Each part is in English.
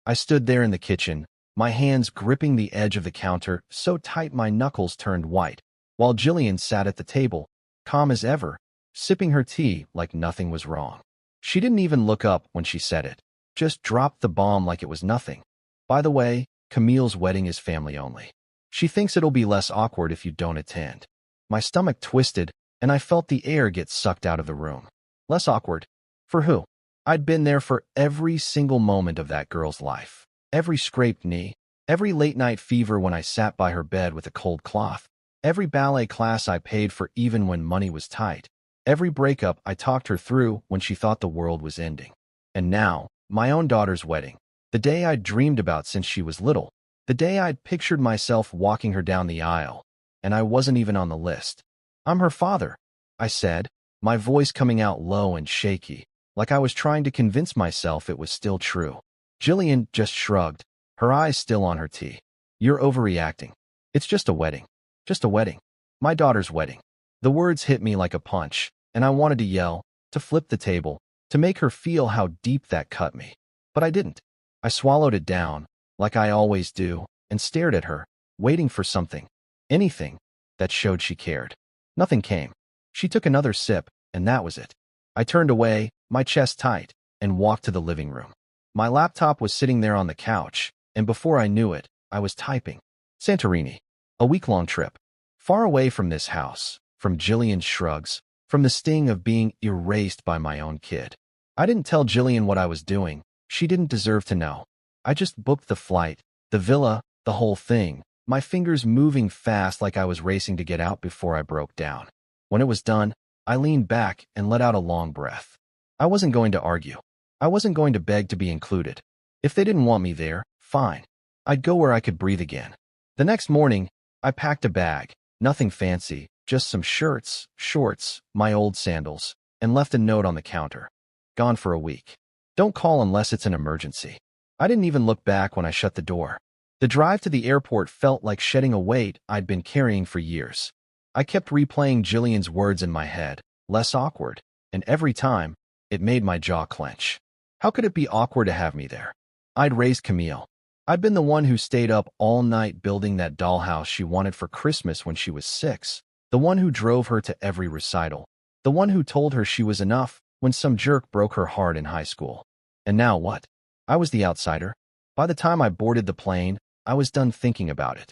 I stood there in the kitchen, my hands gripping the edge of the counter so tight my knuckles turned white, while Jillian sat at the table, calm as ever, sipping her tea like nothing was wrong. She didn't even look up when she said it, just dropped the bomb like it was nothing. By the way, Camille's wedding is family only. She thinks it'll be less awkward if you don't attend. My stomach twisted, and I felt the air get sucked out of the room. Less awkward? For who? I'd been there for every single moment of that girl's life. Every scraped knee, every late-night fever when I sat by her bed with a cold cloth, every ballet class I paid for even when money was tight, every breakup I talked her through when she thought the world was ending. And now, my own daughter's wedding, the day I'd dreamed about since she was little, the day I'd pictured myself walking her down the aisle, and I wasn't even on the list. "I'm her father," I said, my voice coming out low and shaky, like I was trying to convince myself it was still true. Jillian just shrugged, her eyes still on her tea. "You're overreacting. It's just a wedding. Just a wedding. My daughter's wedding." The words hit me like a punch, and I wanted to yell, to flip the table, to make her feel how deep that cut me. But I didn't. I swallowed it down, like I always do, and stared at her, waiting for something, anything, that showed she cared. Nothing came. She took another sip, and that was it. I turned away, my chest tight, and walked to the living room. My laptop was sitting there on the couch, and before I knew it, I was typing. Santorini. A week-long trip. Far away from this house, from Jillian's shrugs, from the sting of being erased by my own kid. I didn't tell Jillian what I was doing. She didn't deserve to know. I just booked the flight, the villa, the whole thing, my fingers moving fast like I was racing to get out before I broke down. When it was done, I leaned back and let out a long breath. I wasn't going to argue. I wasn't going to beg to be included. If they didn't want me there, fine. I'd go where I could breathe again. The next morning, I packed a bag, nothing fancy, just some shirts, shorts, my old sandals, and left a note on the counter. Gone for a week. Don't call unless it's an emergency. I didn't even look back when I shut the door. The drive to the airport felt like shedding a weight I'd been carrying for years. I kept replaying Jillian's words in my head, less awkward, and every time, it made my jaw clench. How could it be awkward to have me there? I'd raised Camille. I'd been the one who stayed up all night building that dollhouse she wanted for Christmas when she was 6, the one who drove her to every recital, the one who told her she was enough when some jerk broke her heart in high school. And now what? I was the outsider. By the time I boarded the plane, I was done thinking about it.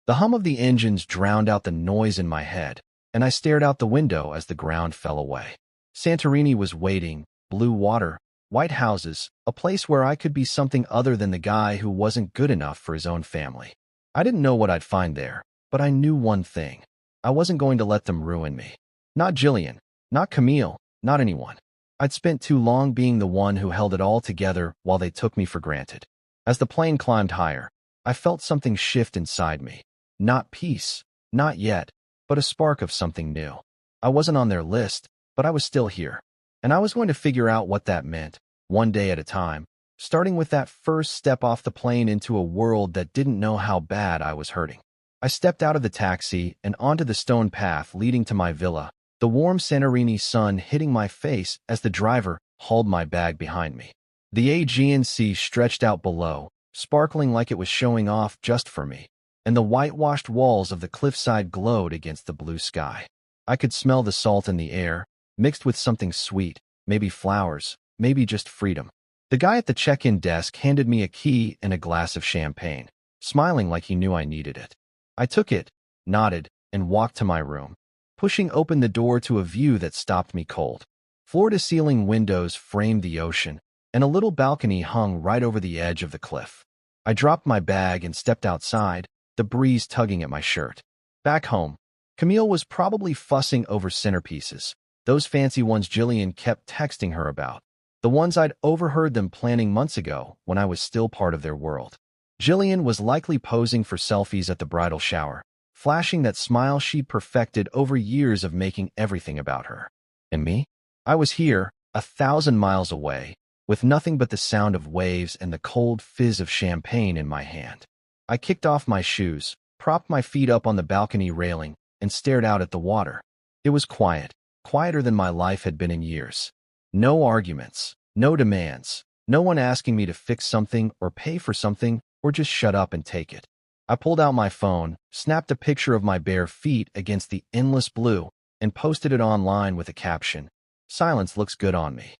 The hum of the engines drowned out the noise in my head, and I stared out the window as the ground fell away. Santorini was waiting, blue water, white houses, a place where I could be something other than the guy who wasn't good enough for his own family. I didn't know what I'd find there, but I knew one thing. I wasn't going to let them ruin me. Not Jillian, not Camille, not anyone. I'd spent too long being the one who held it all together while they took me for granted. As the plane climbed higher, I felt something shift inside me. Not peace, not yet, but a spark of something new. I wasn't on their list, but I was still here. And I was going to figure out what that meant, one day at a time, starting with that first step off the plane into a world that didn't know how bad I was hurting. I stepped out of the taxi and onto the stone path leading to my villa, the warm Santorini sun hitting my face as the driver hauled my bag behind me. The Aegean Sea stretched out below, sparkling like it was showing off just for me, and the whitewashed walls of the cliffside glowed against the blue sky. I could smell the salt in the air, mixed with something sweet, maybe flowers, maybe just freedom. The guy at the check-in desk handed me a key and a glass of champagne, smiling like he knew I needed it. I took it, nodded, and walked to my room, pushing open the door to a view that stopped me cold. Floor-to-ceiling windows framed the ocean, and a little balcony hung right over the edge of the cliff. I dropped my bag and stepped outside, the breeze tugging at my shirt. Back home, Camille was probably fussing over centerpieces, those fancy ones Jillian kept texting her about, the ones I'd overheard them planning months ago when I was still part of their world. Jillian was likely posing for selfies at the bridal shower, flashing that smile she'd perfected over years of making everything about her. And me? I was here, 1,000 miles away, with nothing but the sound of waves and the cold fizz of champagne in my hand. I kicked off my shoes, propped my feet up on the balcony railing, and stared out at the water. It was quiet, quieter than my life had been in years. No arguments, no demands, No one asking me to fix something or pay for something or just shut up and take it. I pulled out my phone, snapped a picture of my bare feet against the endless blue, and posted it online with a caption, "Silence looks good on me."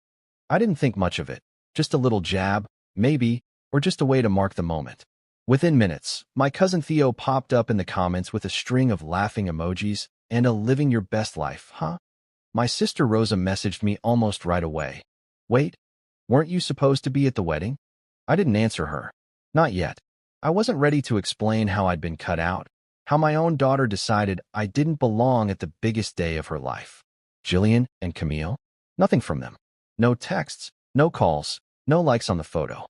I didn't think much of it. Just a little jab, maybe, or just a way to mark the moment. Within minutes, my cousin Theo popped up in the comments with a string of laughing emojis and a "living your best life, huh?" My sister Rosa messaged me almost right away. "Wait, weren't you supposed to be at the wedding?" I didn't answer her. Not yet. I wasn't ready to explain how I'd been cut out, how my own daughter decided I didn't belong at the biggest day of her life. Jillian and Camille? Nothing from them. No texts, no calls, no likes on the photo.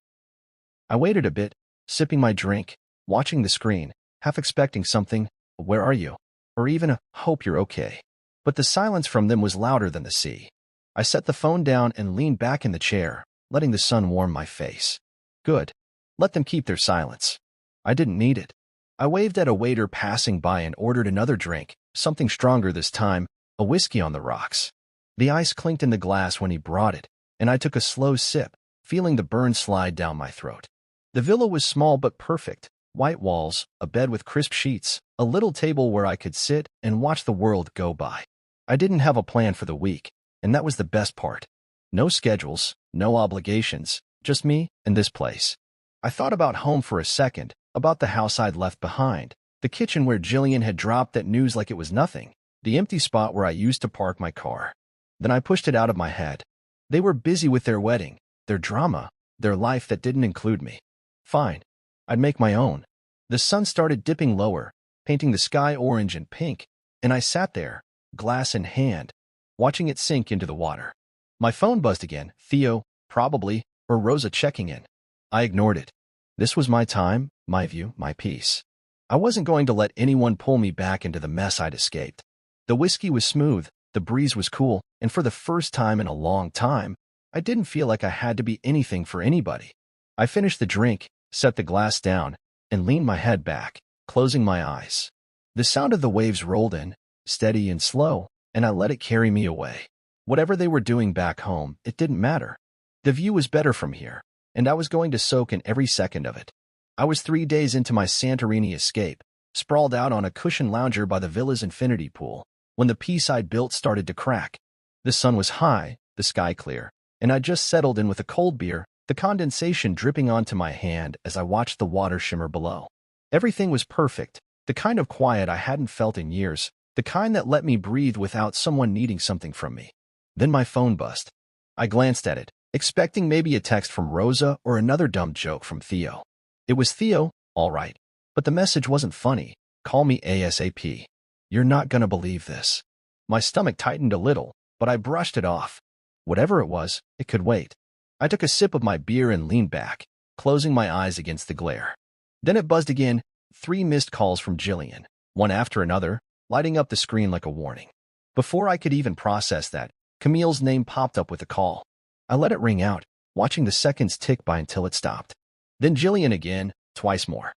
I waited a bit, sipping my drink, watching the screen, half expecting something, "Where are you?" or even a "Hope you're okay." But the silence from them was louder than the sea. I set the phone down and leaned back in the chair, letting the sun warm my face. Good. Let them keep their silence. I didn't need it. I waved at a waiter passing by and ordered another drink, something stronger this time, a whiskey on the rocks. The ice clinked in the glass when he brought it, and I took a slow sip, feeling the burn slide down my throat. The villa was small but perfect. White walls, a bed with crisp sheets, a little table where I could sit and watch the world go by. I didn't have a plan for the week, and that was the best part. No schedules, no obligations, just me and this place. I thought about home for a second, about the house I'd left behind, the kitchen where Jillian had dropped that news like it was nothing, the empty spot where I used to park my car. Then I pushed it out of my head. They were busy with their wedding, their drama, their life that didn't include me. Fine. I'd make my own. The sun started dipping lower, painting the sky orange and pink, and I sat there, glass in hand, watching it sink into the water. My phone buzzed again, Theo, probably, or Rosa checking in. I ignored it. This was my time, my view, my peace. I wasn't going to let anyone pull me back into the mess I'd escaped. The whiskey was smooth, the breeze was cool, and for the first time in a long time, I didn't feel like I had to be anything for anybody. I finished the drink, set the glass down, and leaned my head back, closing my eyes. The sound of the waves rolled in, steady and slow, and I let it carry me away. Whatever they were doing back home, it didn't matter. The view was better from here, and I was going to soak in every second of it. I was 3 days into my Santorini escape, sprawled out on a cushioned lounger by the villa's infinity pool, when the peace I'd built started to crack. The sun was high, the sky clear, and I just settled in with a cold beer, the condensation dripping onto my hand as I watched the water shimmer below. Everything was perfect, the kind of quiet I hadn't felt in years, the kind that let me breathe without someone needing something from me. Then my phone buzzed. I glanced at it, expecting maybe a text from Rosa or another dumb joke from Theo. It was Theo, all right, but the message wasn't funny. "Call me ASAP. You're not gonna believe this." My stomach tightened a little, but I brushed it off. Whatever it was, it could wait. I took a sip of my beer and leaned back, closing my eyes against the glare. Then it buzzed again, 3 missed calls from Jillian, one after another, lighting up the screen like a warning. Before I could even process that, Camille's name popped up with a call. I let it ring out, watching the seconds tick by until it stopped. Then Jillian again, twice more.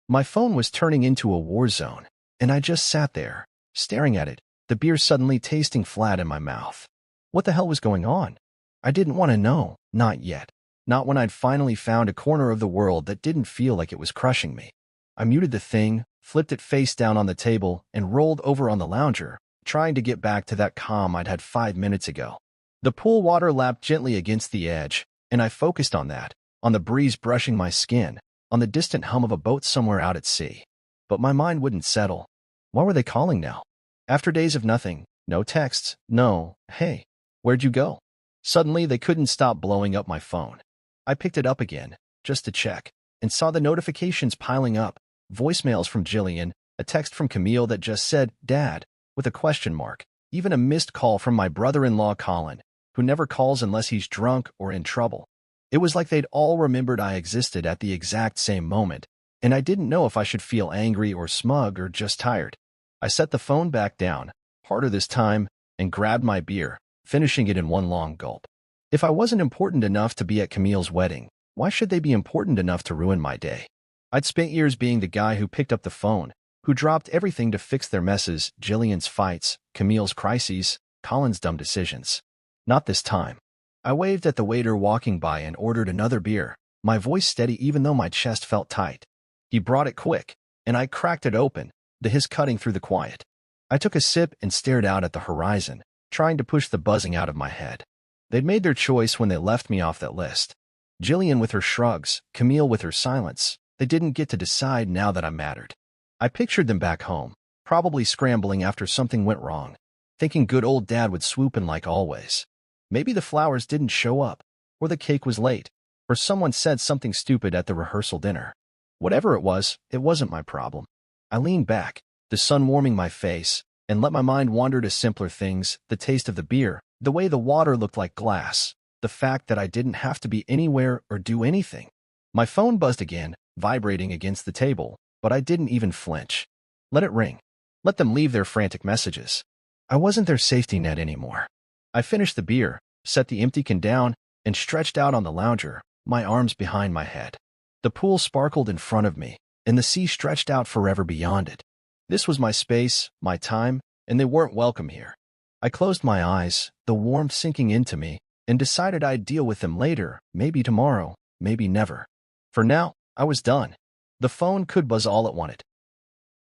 My phone was turning into a war zone, and I just sat there, staring at it, the beer suddenly tasting flat in my mouth. What the hell was going on? I didn't want to know, not yet. Not when I'd finally found a corner of the world that didn't feel like it was crushing me. I muted the thing, flipped it face down on the table, and rolled over on the lounger, trying to get back to that calm I'd had 5 minutes ago. The pool water lapped gently against the edge, and I focused on that, on the breeze brushing my skin, on the distant hum of a boat somewhere out at sea. But my mind wouldn't settle. Why were they calling now? After days of nothing, no texts, no, "Hey, where'd you go?" Suddenly, they couldn't stop blowing up my phone. I picked it up again, just to check, and saw the notifications piling up, voicemails from Jillian, a text from Camille that just said, "Dad," with a question mark, even a missed call from my brother-in-law Colin, who never calls unless he's drunk or in trouble. It was like they'd all remembered I existed at the exact same moment, and I didn't know if I should feel angry or smug or just tired. I set the phone back down, harder this time, and grabbed my beer, finishing it in one long gulp. If I wasn't important enough to be at Camille's wedding, why should they be important enough to ruin my day? I'd spent years being the guy who picked up the phone, who dropped everything to fix their messes, Jillian's fights, Camille's crises, Colin's dumb decisions. Not this time. I waved at the waiter walking by and ordered another beer, my voice steady even though my chest felt tight. He brought it quick, and I cracked it open, the hiss cutting through the quiet. I took a sip and stared out at the horizon, trying to push the buzzing out of my head. They'd made their choice when they left me off that list. Jillian with her shrugs, Camille with her silence. They didn't get to decide now that I mattered. I pictured them back home, probably scrambling after something went wrong, thinking good old dad would swoop in like always. Maybe the flowers didn't show up, or the cake was late, or someone said something stupid at the rehearsal dinner. Whatever it wasn't my problem. I leaned back, the sun warming my face, and let my mind wander to simpler things, the taste of the beer, the way the water looked like glass, the fact that I didn't have to be anywhere or do anything. My phone buzzed again, vibrating against the table, but I didn't even flinch. Let it ring. Let them leave their frantic messages. I wasn't their safety net anymore. I finished the beer, set the empty can down, and stretched out on the lounger, my arms behind my head. The pool sparkled in front of me, and the sea stretched out forever beyond it. This was my space, my time, and they weren't welcome here. I closed my eyes, the warmth sinking into me, and decided I'd deal with them later, maybe tomorrow, maybe never. For now, I was done. The phone could buzz all it wanted.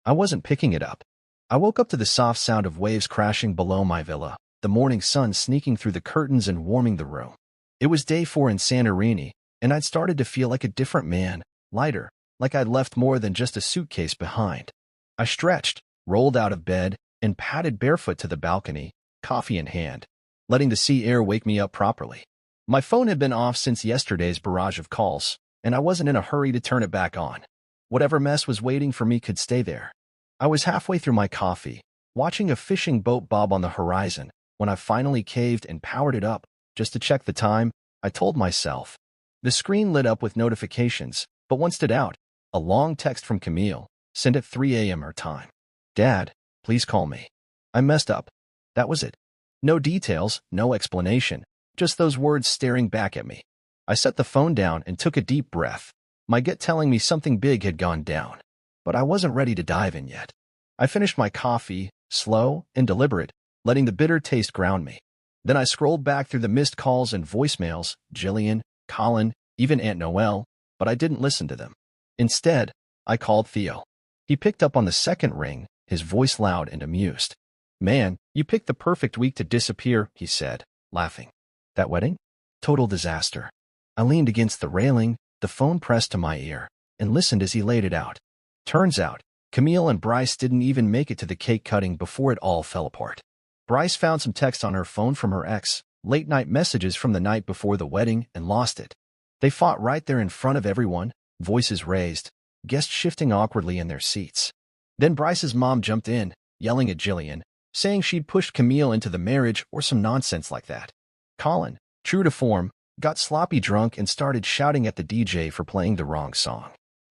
I wasn't picking it up. I woke up to the soft sound of waves crashing below my villa, the morning sun sneaking through the curtains and warming the room. It was day 4 in Santorini, and I'd started to feel like a different man, lighter, like I'd left more than just a suitcase behind. I stretched, rolled out of bed, and padded barefoot to the balcony, coffee in hand, letting the sea air wake me up properly. My phone had been off since yesterday's barrage of calls, and I wasn't in a hurry to turn it back on. Whatever mess was waiting for me could stay there. I was halfway through my coffee, watching a fishing boat bob on the horizon, when I finally caved and powered it up, just to check the time, I told myself. The screen lit up with notifications, but one stood out, a long text from Camille, sent at 3 a.m. our time. Dad, please call me. I messed up. That was it. No details, no explanation, just those words staring back at me. I set the phone down and took a deep breath, my gut telling me something big had gone down. But I wasn't ready to dive in yet. I finished my coffee, slow and deliberate, letting the bitter taste ground me. Then I scrolled back through the missed calls and voicemails, Jillian, Colin, even Aunt Noelle, but I didn't listen to them. Instead, I called Theo. He picked up on the second ring, his voice loud and amused. Man, you picked the perfect week to disappear, he said, laughing. That wedding? Total disaster. I leaned against the railing, the phone pressed to my ear, and listened as he laid it out. Turns out, Camille and Bryce didn't even make it to the cake cutting before it all fell apart. Bryce found some text on her phone from her ex, late-night messages from the night before the wedding, and lost it. They fought right there in front of everyone, voices raised, guests shifting awkwardly in their seats. Then Bryce's mom jumped in, yelling at Jillian, saying she'd pushed Camille into the marriage or some nonsense like that. Colin, true to form, got sloppy drunk and started shouting at the DJ for playing the wrong song.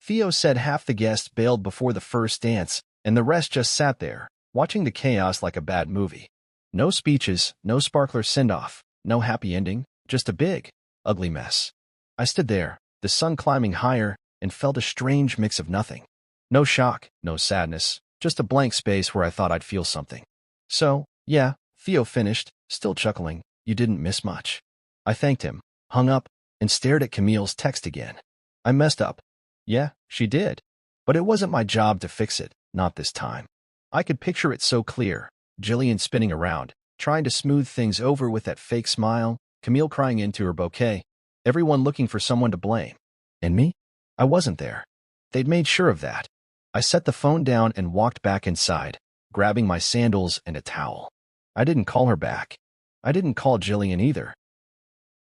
Theo said half the guests bailed before the first dance, and the rest just sat there, watching the chaos like a bad movie. No speeches, no sparkler send-off, no happy ending, just a big, ugly mess. I stood there, the sun climbing higher, and felt a strange mix of nothing. No shock, no sadness, just a blank space where I thought I'd feel something. So, yeah, Theo finished, still chuckling, you didn't miss much. I thanked him, hung up, and stared at Camille's text again. I messed up. Yeah, she did. But it wasn't my job to fix it, not this time. I could picture it so clear, Jillian spinning around, trying to smooth things over with that fake smile, Camille crying into her bouquet, everyone looking for someone to blame. And me? I wasn't there. They'd made sure of that. I set the phone down and walked back inside, grabbing my sandals and a towel. I didn't call her back. I didn't call Jillian either.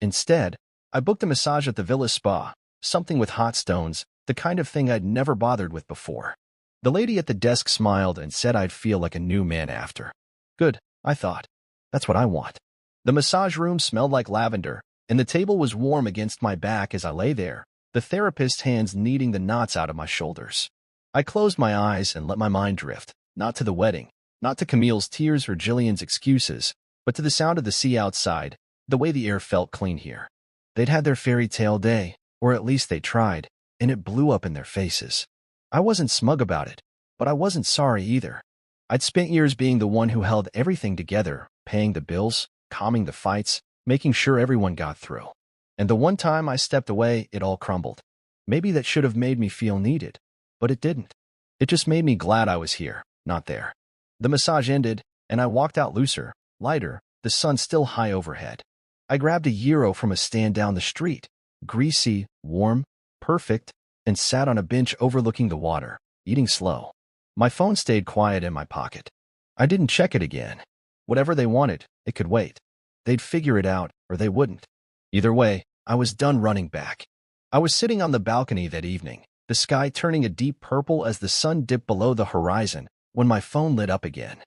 Instead, I booked a massage at the Villa Spa, something with hot stones, the kind of thing I'd never bothered with before. The lady at the desk smiled and said I'd feel like a new man after. Good, I thought. That's what I want. The massage room smelled like lavender, and the table was warm against my back as I lay there, the therapist's hands kneading the knots out of my shoulders. I closed my eyes and let my mind drift, not to the wedding, not to Camille's tears or Jillian's excuses, but to the sound of the sea outside, the way the air felt clean here. They'd had their fairy tale day, or at least they tried, and it blew up in their faces. I wasn't smug about it, but I wasn't sorry either. I'd spent years being the one who held everything together, paying the bills, calming the fights, making sure everyone got through. And the one time I stepped away, it all crumbled. Maybe that should have made me feel needed, but it didn't. It just made me glad I was here, not there. The massage ended, and I walked out looser, lighter, the sun still high overhead. I grabbed a gyro from a stand down the street, greasy, warm, perfect, and sat on a bench overlooking the water, eating slow. My phone stayed quiet in my pocket. I didn't check it again. Whatever they wanted, it could wait. They'd figure it out, or they wouldn't. Either way, I was done running back. I was sitting on the balcony that evening, the sky turning a deep purple as the sun dipped below the horizon, when my phone lit up again.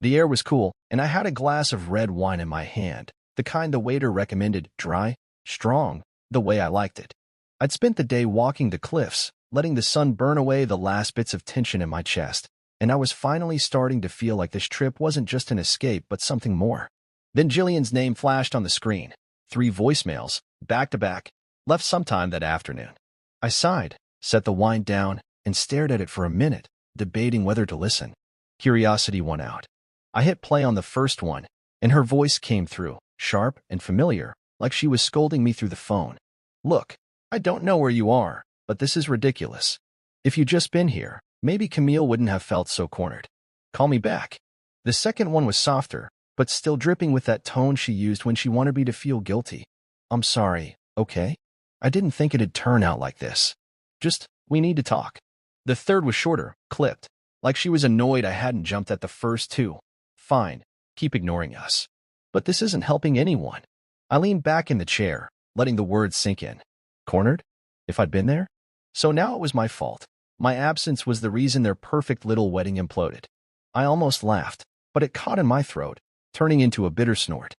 The air was cool, and I had a glass of red wine in my hand, the kind the waiter recommended, dry, strong, the way I liked it. I'd spent the day walking the cliffs, letting the sun burn away the last bits of tension in my chest, and I was finally starting to feel like this trip wasn't just an escape but something more. Then Jillian's name flashed on the screen. 3 voicemails, back to back, left sometime that afternoon. I sighed, set the wine down, and stared at it for a minute, debating whether to listen. Curiosity won out. I hit play on the first one, and her voice came through, sharp and familiar, like she was scolding me through the phone. "Look, I don't know where you are, but this is ridiculous. If you'd just been here, maybe Camille wouldn't have felt so cornered. Call me back." The second one was softer, but still dripping with that tone she used when she wanted me to feel guilty. "I'm sorry, okay? I didn't think it'd turn out like this. Just, we need to talk." The third was shorter, clipped, like she was annoyed I hadn't jumped at the first 2. "Fine, keep ignoring us. But this isn't helping anyone." I leaned back in the chair, letting the words sink in. Cornered? If I'd been there? So now it was my fault. My absence was the reason their perfect little wedding imploded. I almost laughed, but it caught in my throat, turning into a bitter snort.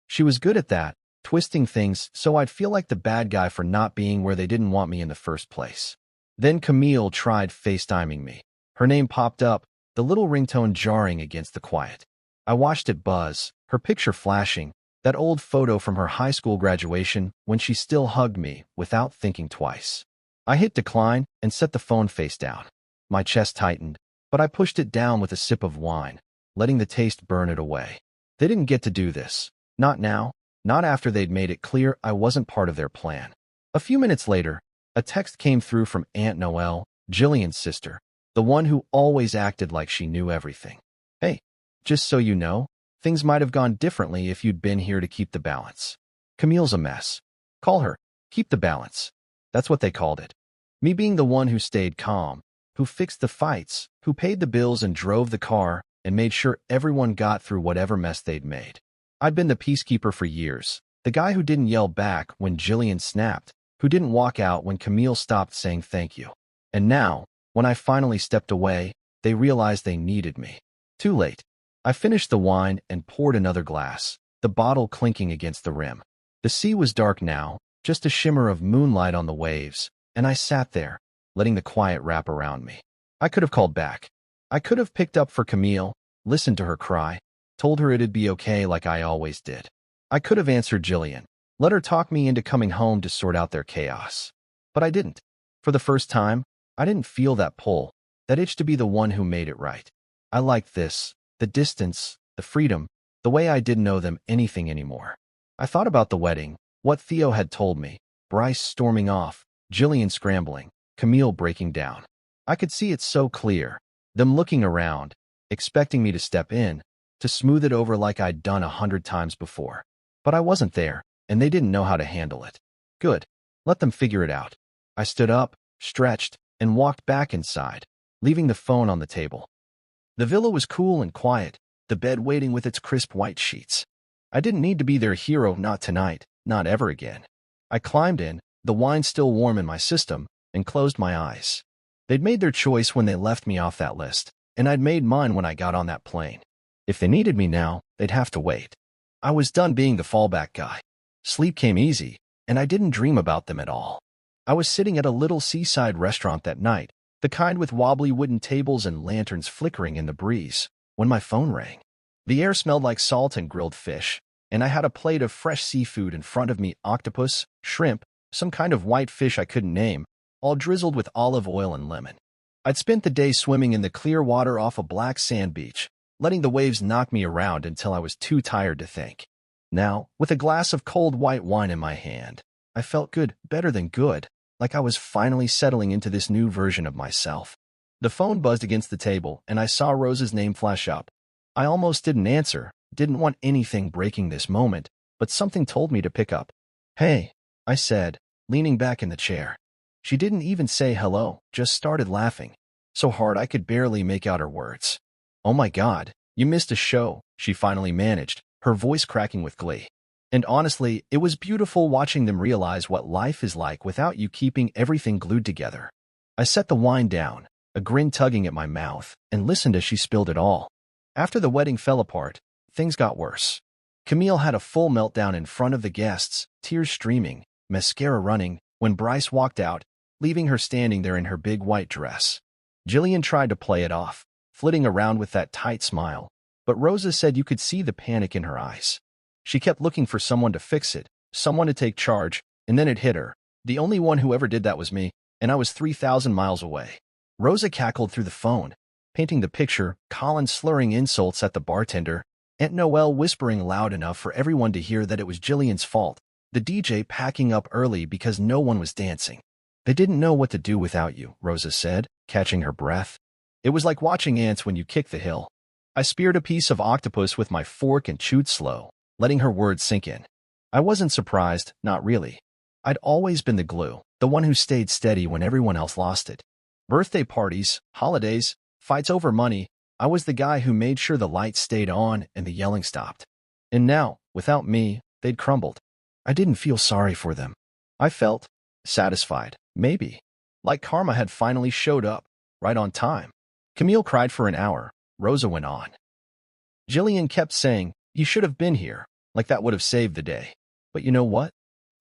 She was good at that, twisting things so I'd feel like the bad guy for not being where they didn't want me in the first place. Then Camille tried FaceTiming me. Her name popped up, the little ringtone jarring against the quiet. I watched it buzz, her picture flashing, that old photo from her high school graduation when she still hugged me without thinking twice. I hit decline and set the phone face down. My chest tightened, but I pushed it down with a sip of wine, letting the taste burn it away. They didn't get to do this. Not now, not after they'd made it clear I wasn't part of their plan. A few minutes later, a text came through from Aunt Noelle, Jillian's sister, the one who always acted like she knew everything. "Hey, just so you know, things might have gone differently if you'd been here to keep the balance. Camille's a mess. Call her, keep the balance." That's what they called it. Me being the one who stayed calm, who fixed the fights, who paid the bills and drove the car, and made sure everyone got through whatever mess they'd made. I'd been the peacekeeper for years, the guy who didn't yell back when Jillian snapped, who didn't walk out when Camille stopped saying thank you. And now, when I finally stepped away, they realized they needed me. Too late. I finished the wine and poured another glass, the bottle clinking against the rim. The sea was dark now, just a shimmer of moonlight on the waves, and I sat there, letting the quiet wrap around me. I could have called back. I could have picked up for Camille, listened to her cry, told her it'd be okay like I always did. I could have answered Jillian, let her talk me into coming home to sort out their chaos. But I didn't. For the first time, I didn't feel that pull, that itch to be the one who made it right. I liked this, the distance, the freedom, the way I didn't owe them anything anymore. I thought about the wedding, what Theo had told me, Bryce storming off, Jillian scrambling, Camille breaking down. I could see it so clear, them looking around, expecting me to step in, to smooth it over like I'd done 100 times before. But I wasn't there, and they didn't know how to handle it. Good. Let them figure it out. I stood up, stretched, and walked back inside, leaving the phone on the table. The villa was cool and quiet, the bed waiting with its crisp white sheets. I didn't need to be their hero, not tonight, not ever again. I climbed in, the wine still warm in my system, and closed my eyes. They'd made their choice when they left me off that list, and I'd made mine when I got on that plane. If they needed me now, they'd have to wait. I was done being the fallback guy. Sleep came easy, and I didn't dream about them at all. I was sitting at a little seaside restaurant that night, the kind with wobbly wooden tables and lanterns flickering in the breeze, when my phone rang. The air smelled like salt and grilled fish, and I had a plate of fresh seafood in front of me, octopus, shrimp, some kind of white fish I couldn't name, all drizzled with olive oil and lemon. I'd spent the day swimming in the clear water off a black sand beach, letting the waves knock me around until I was too tired to think. Now, with a glass of cold white wine in my hand, I felt good, better than good, like I was finally settling into this new version of myself. The phone buzzed against the table, and I saw Rose's name flash up. I almost didn't answer, didn't want anything breaking this moment, but something told me to pick up. "Hey," I said, leaning back in the chair. She didn't even say hello, just started laughing, so hard I could barely make out her words. "Oh my God, you missed a show," she finally managed, her voice cracking with glee. And honestly, it was beautiful watching them realize what life is like without you keeping everything glued together. I set the wine down, a grin tugging at my mouth, and listened as she spilled it all. After the wedding fell apart, things got worse. Camille had a full meltdown in front of the guests, tears streaming, mascara running, when Bryce walked out, leaving her standing there in her big white dress. Jillian tried to play it off, flitting around with that tight smile, but Rosa said you could see the panic in her eyes. She kept looking for someone to fix it, someone to take charge, and then it hit her. The only one who ever did that was me, and I was 3,000 miles away. Rosa cackled through the phone, painting the picture, Colin slurring insults at the bartender, Aunt Noelle whispering loud enough for everyone to hear that it was Jillian's fault, the DJ packing up early because no one was dancing. "They didn't know what to do without you," Rosa said, catching her breath. "It was like watching ants when you kick the hill." I speared a piece of octopus with my fork and chewed slow, letting her words sink in. I wasn't surprised, not really. I'd always been the glue, the one who stayed steady when everyone else lost it. Birthday parties, holidays, fights over money, I was the guy who made sure the lights stayed on and the yelling stopped. And now, without me, they'd crumbled. I didn't feel sorry for them. I felt satisfied, maybe. Like karma had finally showed up, right on time. Camille cried for an hour. Rosa went on. Jillian kept saying, "You should have been here," like that would have saved the day. "But you know what?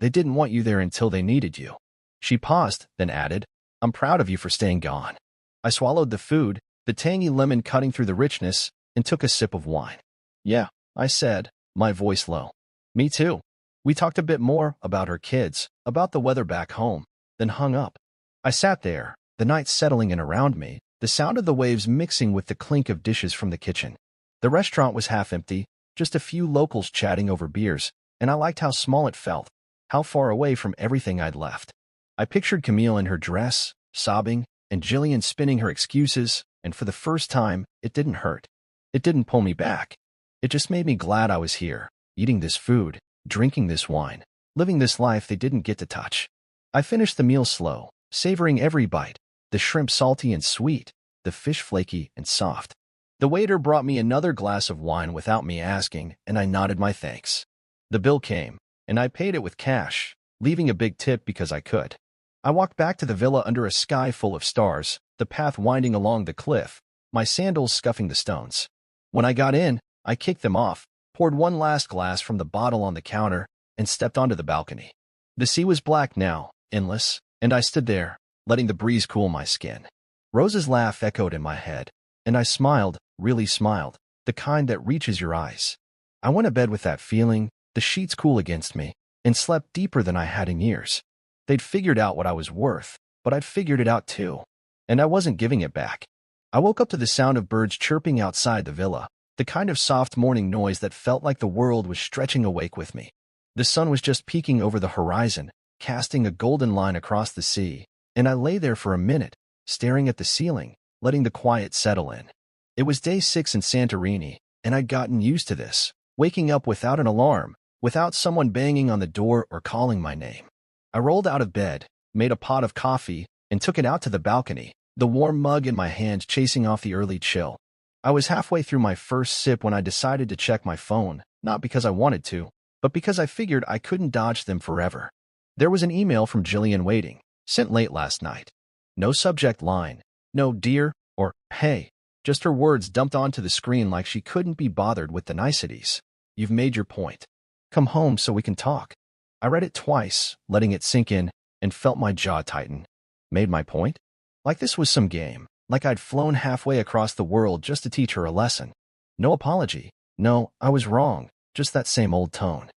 They didn't want you there until they needed you." She paused, then added, "I'm proud of you for staying gone." I swallowed the food, the tangy lemon cutting through the richness, and took a sip of wine. "Yeah," I said, my voice low. "Me too." We talked a bit more about her kids, about the weather back home, then hung up. I sat there, the night settling in around me, the sound of the waves mixing with the clink of dishes from the kitchen. The restaurant was half empty, just a few locals chatting over beers, and I liked how small it felt, how far away from everything I'd left. I pictured Camille in her dress, sobbing, and Jillian spinning her excuses, and for the first time, it didn't hurt. It didn't pull me back. It just made me glad I was here, eating this food, drinking this wine, living this life they didn't get to touch. I finished the meal slow, savoring every bite, the shrimp salty and sweet, the fish flaky and soft. The waiter brought me another glass of wine without me asking, and I nodded my thanks. The bill came, and I paid it with cash, leaving a big tip because I could. I walked back to the villa under a sky full of stars, the path winding along the cliff, my sandals scuffing the stones. When I got in, I kicked them off, poured one last glass from the bottle on the counter, and stepped onto the balcony. The sea was black now, endless, and I stood there, letting the breeze cool my skin. Rose's laugh echoed in my head, and I smiled, really smiled, the kind that reaches your eyes. I went to bed with that feeling, the sheets cool against me, and slept deeper than I had in years. They'd figured out what I was worth, but I'd figured it out too, and I wasn't giving it back. I woke up to the sound of birds chirping outside the villa, the kind of soft morning noise that felt like the world was stretching awake with me. The sun was just peeking over the horizon, casting a golden line across the sea, and I lay there for a minute, staring at the ceiling, letting the quiet settle in. It was day 6 in Santorini, and I'd gotten used to this, waking up without an alarm, without someone banging on the door or calling my name. I rolled out of bed, made a pot of coffee, and took it out to the balcony, the warm mug in my hand chasing off the early chill. I was halfway through my first sip when I decided to check my phone, not because I wanted to, but because I figured I couldn't dodge them forever. There was an email from Jillian waiting, sent late last night. No subject line, no dear or hey, just her words dumped onto the screen like she couldn't be bothered with the niceties. "You've made your point. Come home so we can talk." I read it twice, letting it sink in, and felt my jaw tighten. Made my point? Like this was some game, like I'd flown halfway across the world just to teach her a lesson. No apology. No, I was wrong, just that same old tone.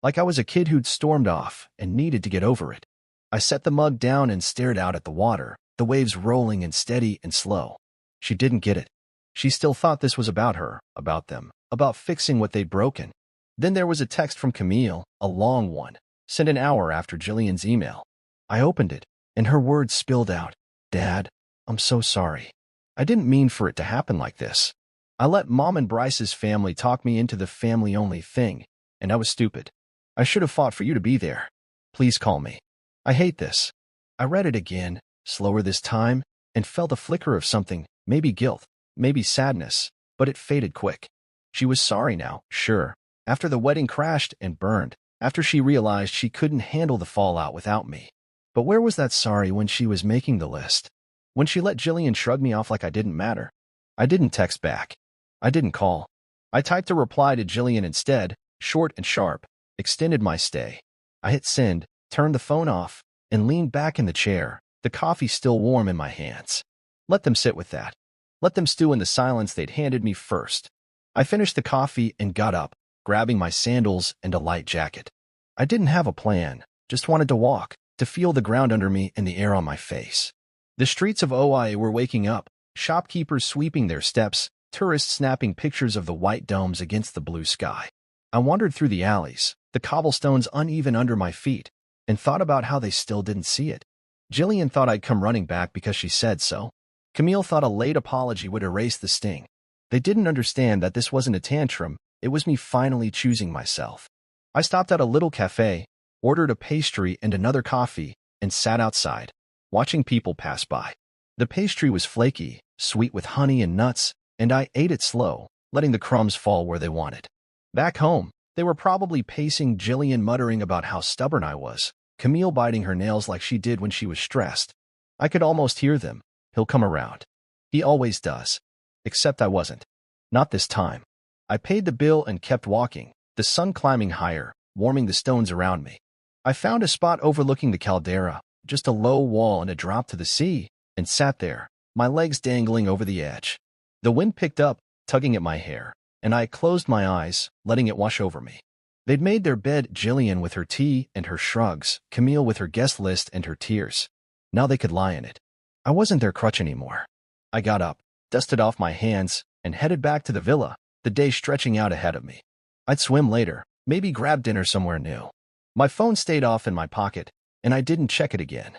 Like I was a kid who'd stormed off and needed to get over it. I set the mug down and stared out at the water, the waves rolling and steady and slow. She didn't get it. She still thought this was about her, about them, about fixing what they'd broken. Then there was a text from Camille, a long one, sent an hour after Jillian's email. I opened it, and her words spilled out. Dad, I'm so sorry. I didn't mean for it to happen like this. I let Mom and Bryce's family talk me into the family-only thing, and I was stupid. I should have fought for you to be there. Please call me. I hate this. I read it again, slower this time, and felt a flicker of something, maybe guilt, maybe sadness, but it faded quick. She was sorry now, sure, after the wedding crashed and burned, after she realized she couldn't handle the fallout without me. But where was that sorry when she was making the list? When she let Jillian shrug me off like I didn't matter? I didn't text back. I didn't call. I typed a reply to Jillian instead, short and sharp, extended my stay. I hit send, turned the phone off, and leaned back in the chair, the coffee still warm in my hands. Let them sit with that. Let them stew in the silence they'd handed me first. I finished the coffee and got up, grabbing my sandals and a light jacket. I didn't have a plan, just wanted to walk, to feel the ground under me and the air on my face. The streets of Oi were waking up, shopkeepers sweeping their steps, tourists snapping pictures of the white domes against the blue sky. I wandered through the alleys, the cobblestones uneven under my feet, and thought about how they still didn't see it. Jillian thought I'd come running back because she said so. Camille thought a late apology would erase the sting. They didn't understand that this wasn't a tantrum, it was me finally choosing myself. I stopped at a little cafe, ordered a pastry and another coffee, and sat outside, watching people pass by. The pastry was flaky, sweet with honey and nuts, and I ate it slow, letting the crumbs fall where they wanted. Back home, they were probably pacing, Jillian muttering about how stubborn I was, Camille biting her nails like she did when she was stressed. I could almost hear them. He'll come around. He always does. Except I wasn't. Not this time. I paid the bill and kept walking, the sun climbing higher, warming the stones around me. I found a spot overlooking the caldera, just a low wall and a drop to the sea, and sat there, my legs dangling over the edge. The wind picked up, tugging at my hair, and I closed my eyes, letting it wash over me. They'd made their bed, Jillian with her tea and her shrugs, Camille with her guest list and her tears. Now they could lie in it. I wasn't their crutch anymore. I got up, dusted off my hands, and headed back to the villa, the day stretching out ahead of me. I'd swim later, maybe grab dinner somewhere new. My phone stayed off in my pocket, and I didn't check it again.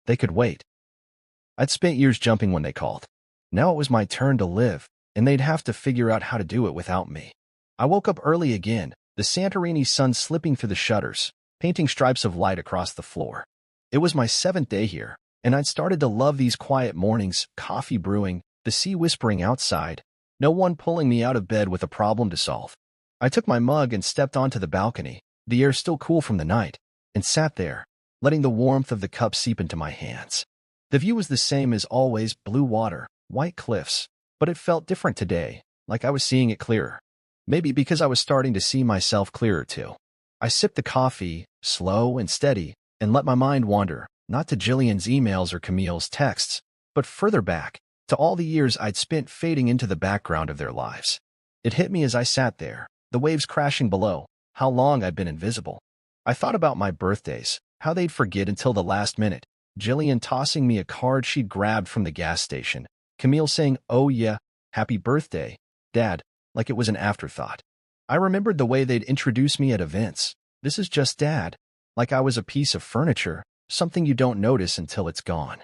They could wait. I'd spent years jumping when they called. Now it was my turn to live, and they'd have to figure out how to do it without me. I woke up early again, the Santorini sun slipping through the shutters, painting stripes of light across the floor. It was my 7th day here, and I'd started to love these quiet mornings, coffee brewing, the sea whispering outside, no one pulling me out of bed with a problem to solve. I took my mug and stepped onto the balcony, the air still cool from the night, and sat there, letting the warmth of the cup seep into my hands. The view was the same as always, blue water, white cliffs, but it felt different today, like I was seeing it clearer. Maybe because I was starting to see myself clearer too. I sipped the coffee, slow and steady, and let my mind wander, not to Jillian's emails or Camille's texts, but further back, to all the years I'd spent fading into the background of their lives. It hit me as I sat there, the waves crashing below, how long I'd been invisible. I thought about my birthdays, how they'd forget until the last minute, Jillian tossing me a card she'd grabbed from the gas station, Camille saying, "Oh yeah, happy birthday, Dad," like it was an afterthought. I remembered the way they'd introduce me at events. "This is just Dad," like I was a piece of furniture, something you don't notice until it's gone.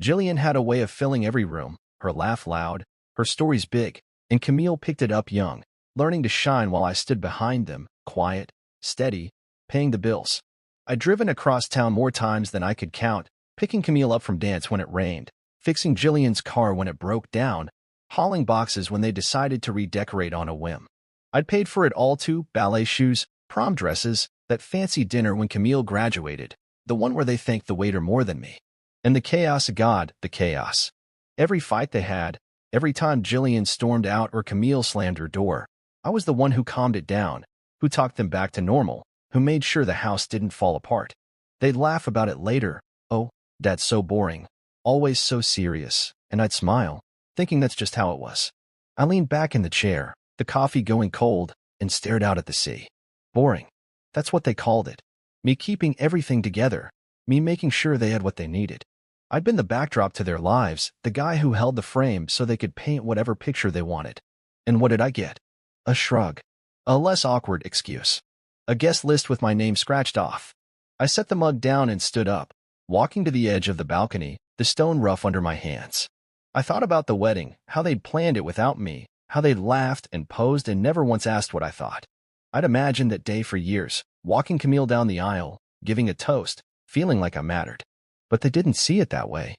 Jillian had a way of filling every room, her laugh loud, her stories big, and Camille picked it up young, learning to shine while I stood behind them, quiet, steady, paying the bills. I'd driven across town more times than I could count, picking Camille up from dance when it rained, fixing Jillian's car when it broke down, hauling boxes when they decided to redecorate on a whim. I'd paid for it all too, ballet shoes, prom dresses, that fancy dinner when Camille graduated, the one where they thanked the waiter more than me. And the chaos, God, the chaos. Every fight they had, every time Jillian stormed out or Camille slammed her door, I was the one who calmed it down, who talked them back to normal, who made sure the house didn't fall apart. They'd laugh about it later. "Oh, Dad's so boring, always so serious," and I'd smile, thinking that's just how it was. I leaned back in the chair, the coffee going cold, and stared out at the sea. Boring. That's what they called it. Me keeping everything together, me making sure they had what they needed. I'd been the backdrop to their lives, the guy who held the frame so they could paint whatever picture they wanted. And what did I get? A shrug. A less awkward excuse. A guest list with my name scratched off. I set the mug down and stood up, walking to the edge of the balcony, the stone rough under my hands. I thought about the wedding, how they'd planned it without me, how they'd laughed and posed and never once asked what I thought. I'd imagined that day for years, walking Camille down the aisle, giving a toast, feeling like I mattered. But they didn't see it that way.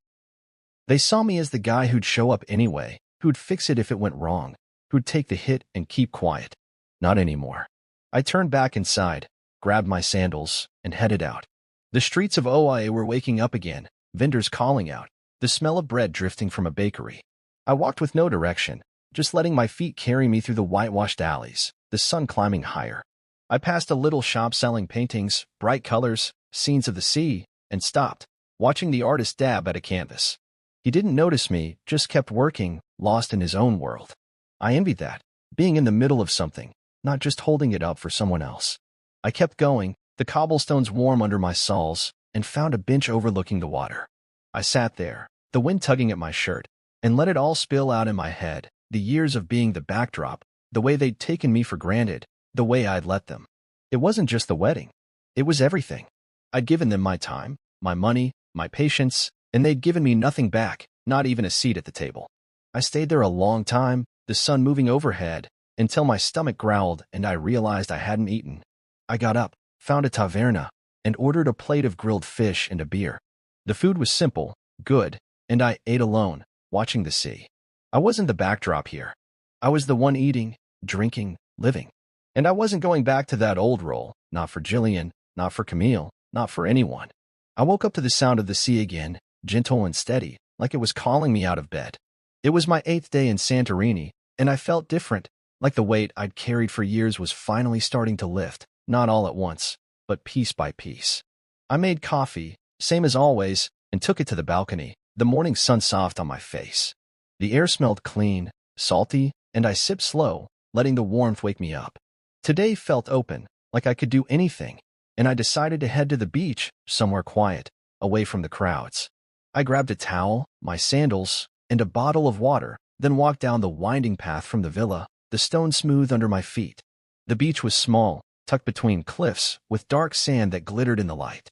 They saw me as the guy who'd show up anyway, who'd fix it if it went wrong, who'd take the hit and keep quiet. Not anymore. I turned back inside, grabbed my sandals, and headed out. The streets of Oia were waking up again, vendors calling out, the smell of bread drifting from a bakery. I walked with no direction, just letting my feet carry me through the whitewashed alleys, the sun climbing higher. I passed a little shop selling paintings, bright colors, scenes of the sea, and stopped, watching the artist dab at a canvas. He didn't notice me, just kept working, lost in his own world. I envied that, being in the middle of something, not just holding it up for someone else. I kept going, the cobblestones warm under my soles, and found a bench overlooking the water. I sat there, the wind tugging at my shirt, and let it all spill out in my head, the years of being the backdrop, the way they'd taken me for granted, the way I'd let them. It wasn't just the wedding. It was everything. I'd given them my time, my money, my patience, and they'd given me nothing back, not even a seat at the table. I stayed there a long time, the sun moving overhead, until my stomach growled and I realized I hadn't eaten. I got up, found a taverna, and ordered a plate of grilled fish and a beer. The food was simple, good, and I ate alone, watching the sea. I wasn't the backdrop here. I was the one eating, drinking, living. And I wasn't going back to that old role, not for Jillian, not for Camille, not for anyone. I woke up to the sound of the sea again, gentle and steady, like it was calling me out of bed. It was my 8th day in Santorini, and I felt different, like the weight I'd carried for years was finally starting to lift, not all at once, but piece by piece. I made coffee, same as always, and took it to the balcony, the morning sun soft on my face. The air smelled clean, salty, and I sipped slow, letting the warmth wake me up. Today felt open, like I could do anything, and I decided to head to the beach, somewhere quiet, away from the crowds. I grabbed a towel, my sandals, and a bottle of water, then walked down the winding path from the villa, the stone smooth under my feet. The beach was small, tucked between cliffs, with dark sand that glittered in the light.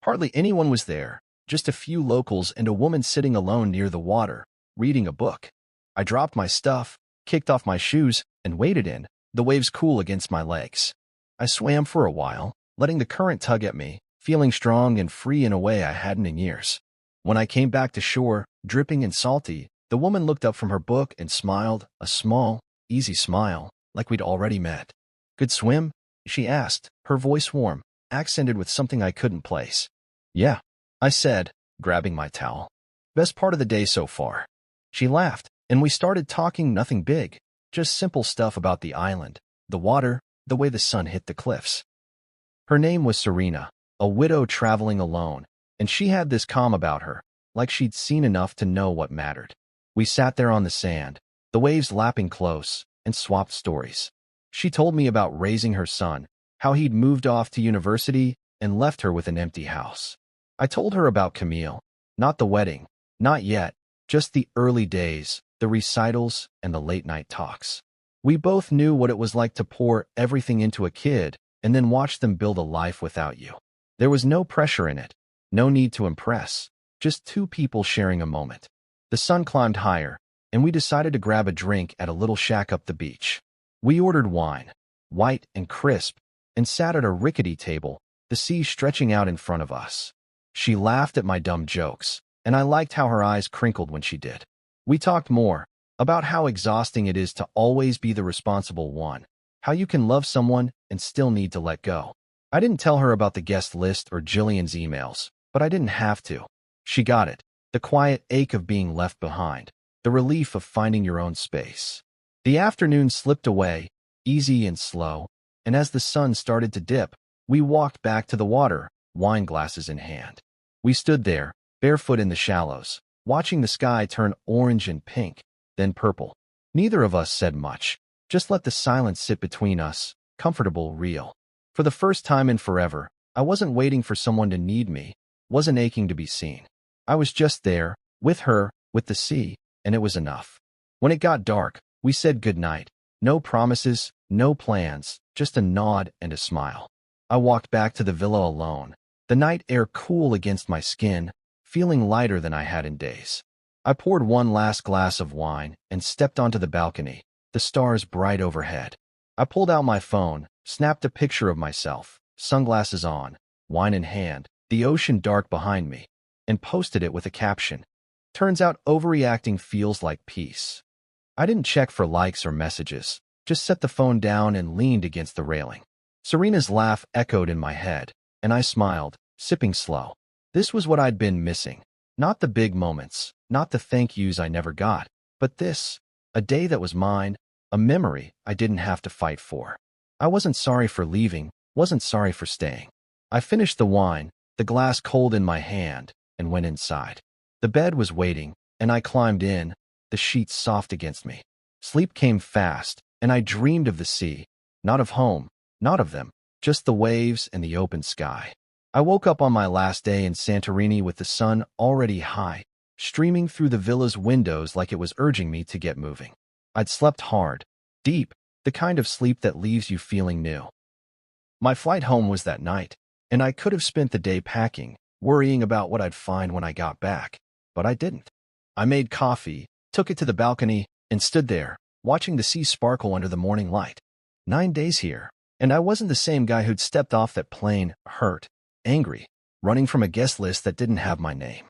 Hardly anyone was there, just a few locals and a woman sitting alone near the water, reading a book. I dropped my stuff, kicked off my shoes, and waded in, the waves cool against my legs. I swam for a while, letting the current tug at me, feeling strong and free in a way I hadn't in years. When I came back to shore, dripping and salty, the woman looked up from her book and smiled, a small, easy smile, like we'd already met. "Good swim?" she asked, her voice warm, accented with something I couldn't place. "Yeah," I said, grabbing my towel. "Best part of the day so far." She laughed, and we started talking nothing big, just simple stuff about the island, the water, the way the sun hit the cliffs. Her name was Serena, a widow traveling alone, and she had this calm about her, like she'd seen enough to know what mattered. We sat there on the sand, the waves lapping close, and swapped stories. She told me about raising her son, how he'd moved off to university and left her with an empty house. I told her about Camille, not the wedding, not yet, just the early days, the recitals, and the late-night talks. We both knew what it was like to pour everything into a kid and then watch them build a life without you. There was no pressure in it, no need to impress, just two people sharing a moment. The sun climbed higher, and we decided to grab a drink at a little shack up the beach. We ordered wine, white and crisp, and sat at a rickety table, the sea stretching out in front of us. She laughed at my dumb jokes, and I liked how her eyes crinkled when she did. We talked more, about how exhausting it is to always be the responsible one, how you can love someone and still need to let go. I didn't tell her about the guest list or Jillian's emails, but I didn't have to. She got it, the quiet ache of being left behind, the relief of finding your own space. The afternoon slipped away, easy and slow, and as the sun started to dip, we walked back to the water, wine glasses in hand. We stood there, barefoot in the shallows, watching the sky turn orange and pink, then purple. Neither of us said much, just let the silence sit between us, comfortable, real. For the first time in forever, I wasn't waiting for someone to need me, wasn't aching to be seen. I was just there, with her, with the sea, and it was enough. When it got dark, we said goodnight, No promises, no plans, just a nod and a smile. I walked back to the villa alone, the night air cool against my skin, feeling lighter than I had in days. I poured one last glass of wine and stepped onto the balcony, the stars bright overhead. I pulled out my phone, snapped a picture of myself, sunglasses on, wine in hand, the ocean dark behind me, and posted it with a caption. Turns out overreacting feels like peace. I didn't check for likes or messages, just set the phone down and leaned against the railing. Serena's laugh echoed in my head, and I smiled, sipping slow. This was what I'd been missing. Not the big moments, not the thank yous I never got, but this, a day that was mine, a memory I didn't have to fight for. I wasn't sorry for leaving, wasn't sorry for staying. I finished the wine, the glass cold in my hand, and went inside. The bed was waiting, and I climbed in, the sheets soft against me. Sleep came fast, and I dreamed of the sea, not of home, not of them, just the waves and the open sky. I woke up on my last day in Santorini with the sun already high, streaming through the villa's windows like it was urging me to get moving. I'd slept hard, deep, the kind of sleep that leaves you feeling new. My flight home was that night, and I could have spent the day packing, worrying about what I'd find when I got back, but I didn't. I made coffee, took it to the balcony, and stood there, watching the sea sparkle under the morning light. 9 days here, and I wasn't the same guy who'd stepped off that plane, hurt, angry, running from a guest list that didn't have my name.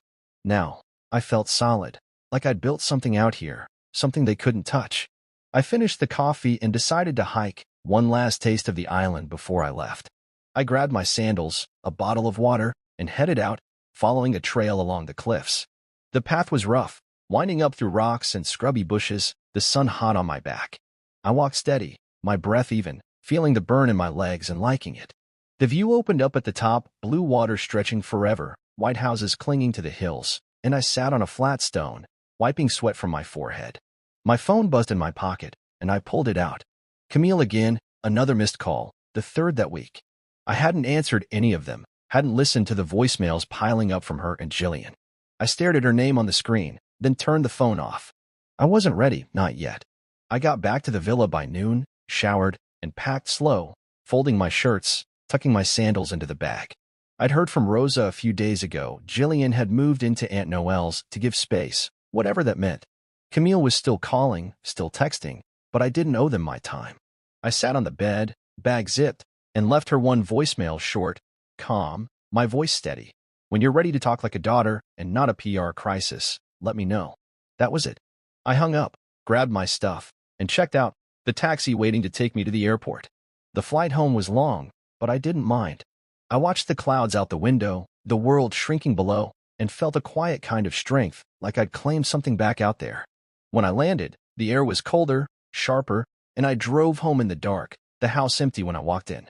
Now, I felt solid, like I'd built something out here, something they couldn't touch. I finished the coffee and decided to hike, one last taste of the island before I left. I grabbed my sandals, a bottle of water, and headed out, following a trail along the cliffs. The path was rough, winding up through rocks and scrubby bushes, the sun hot on my back. I walked steady, my breath even, feeling the burn in my legs and liking it. The view opened up at the top, blue water stretching forever, white houses clinging to the hills, and I sat on a flat stone, wiping sweat from my forehead. My phone buzzed in my pocket, and I pulled it out. Camille again, another missed call, the third that week. I hadn't answered any of them, hadn't listened to the voicemails piling up from her and Jillian. I stared at her name on the screen, then turned the phone off. I wasn't ready, not yet. I got back to the villa by noon, showered, and packed slow, folding my shirts, tucking my sandals into the bag. I'd heard from Rosa a few days ago. Jillian had moved into Aunt Noelle's to give space, whatever that meant. Camille was still calling, still texting, but I didn't owe them my time. I sat on the bed, bag zipped, and left her one voicemail short, calm, my voice steady. When you're ready to talk like a daughter and not a PR crisis, let me know. That was it. I hung up, grabbed my stuff, and checked out, the taxi waiting to take me to the airport. The flight home was long, but I didn't mind. I watched the clouds out the window, the world shrinking below, and felt a quiet kind of strength, like I'd claimed something back out there. When I landed, the air was colder, sharper, and I drove home in the dark, the house empty when I walked in.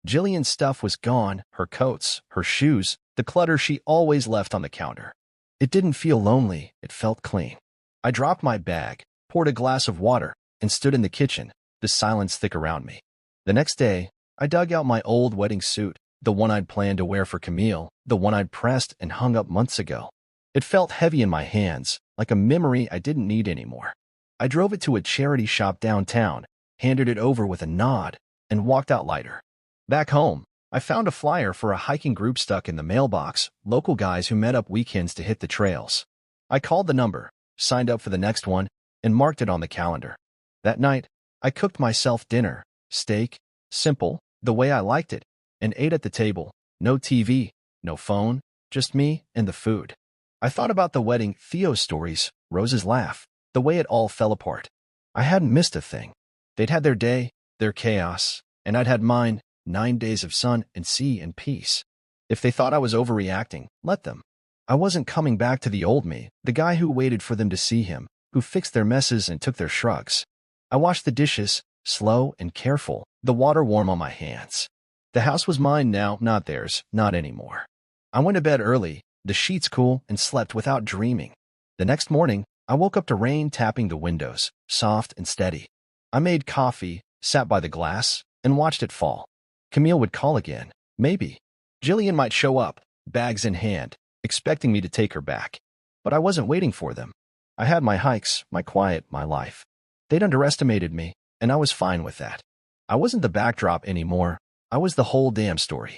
Jillian's stuff was gone, her coats, her shoes, the clutter she always left on the counter. It didn't feel lonely, it felt clean. I dropped my bag, poured a glass of water, and stood in the kitchen, the silence thick around me. The next day, I dug out my old wedding suit, the one I'd planned to wear for Camille, the one I'd pressed and hung up months ago. It felt heavy in my hands, like a memory I didn't need anymore. I drove it to a charity shop downtown, handed it over with a nod, and walked out lighter. Back home, I found a flyer for a hiking group stuck in the mailbox, local guys who met up weekends to hit the trails. I called the number, signed up for the next one, and marked it on the calendar. That night, I cooked myself dinner, steak, simple, the way I liked it, and ate at the table. No TV, no phone, just me and the food. I thought about the wedding, Theo's stories, Rose's laugh, the way it all fell apart. I hadn't missed a thing. They'd had their day, their chaos, and I'd had mine, 9 days of sun and sea and peace. If they thought I was overreacting, let them. I wasn't coming back to the old me, the guy who waited for them to see him, who fixed their messes and took their shrugs. I washed the dishes, slow and careful, the water warm on my hands. The house was mine now, not theirs, not anymore. I went to bed early, the sheets cool, and slept without dreaming. The next morning, I woke up to rain tapping the windows, soft and steady. I made coffee, sat by the glass, and watched it fall. Camille would call again, maybe. Jillian might show up, bags in hand, expecting me to take her back. But I wasn't waiting for them. I had my hikes, my quiet, my life. They'd underestimated me, and I was fine with that. I wasn't the backdrop anymore. I was the whole damn story.